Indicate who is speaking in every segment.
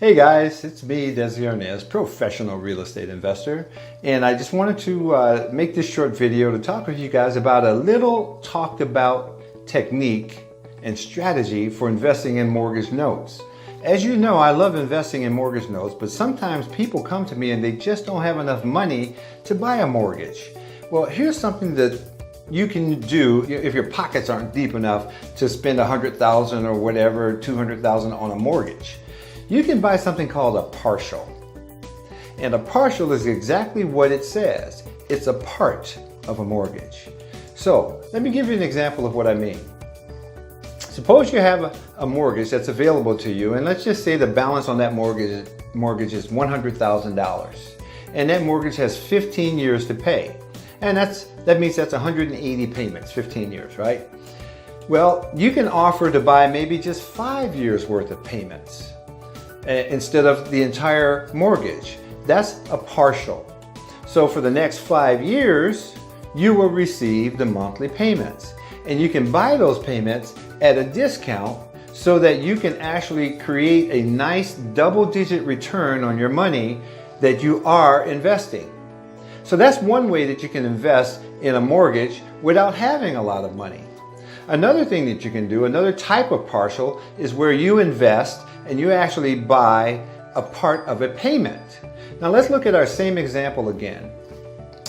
Speaker 1: Hey guys, it's me, Des, professional real estate investor, and I just wanted to make this short video to talk with you guys about a little talked about technique and strategy for investing in mortgage notes. As you know, I love investing in mortgage notes, but sometimes people come to me and they just don't have enough money to buy a mortgage. Well, here's something that you can do if your pockets aren't deep enough to spend $100,000 or whatever, $200,000 on a mortgage. You can buy something called a partial. And a partial is exactly what it says. It's a part of a mortgage. So let me give you an example of what I mean. Suppose you have a mortgage that's available to you, and let's just say the balance on that mortgage is $100,000. And that mortgage has 15 years to pay. And that means that's 180 payments, 15 years, right? Well, you can offer to buy maybe just 5 years worth of payments instead of the entire mortgage. That's a partial. So for the next 5 years, you will receive the monthly payments. And you can buy those payments at a discount so that you can actually create a nice double-digit return on your money that you are investing. So that's one way that you can invest in a mortgage without having a lot of money. Another thing that you can do, another type of partial, is where you invest and you actually buy a part of a payment. Now let's look at our same example again.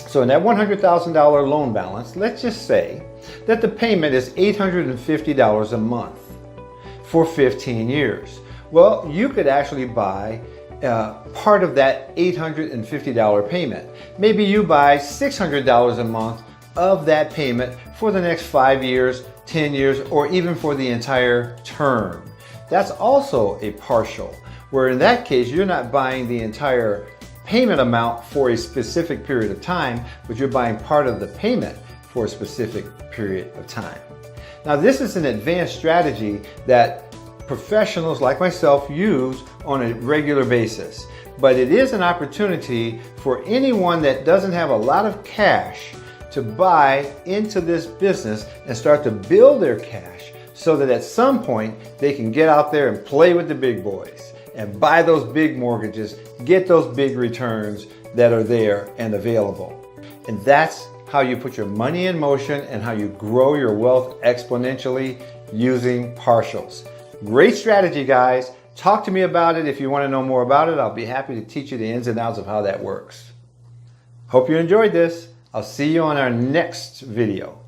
Speaker 1: So in that $100,000 loan balance, let's just say that the payment is $850 a month for 15 years. Well, you could actually buy part of that $850 payment. Maybe you buy $600 a month of that payment for the next 5 years, 10 years, or even for the entire term. That's also a partial, where in that case, you're not buying the entire payment amount for a specific period of time, but you're buying part of the payment for a specific period of time. Now, this is an advanced strategy that professionals like myself use on a regular basis, but it is an opportunity for anyone that doesn't have a lot of cash to buy into this business and start to build their cash so that at some point they can get out there and play with the big boys and buy those big mortgages, get those big returns that are there and available. And that's how you put your money in motion and how you grow your wealth exponentially using partials. Great strategy, guys. Talk to me about it if you want to know more about it. I'll be happy to teach you the ins and outs of how that works. Hope you enjoyed this. I'll see you on our next video.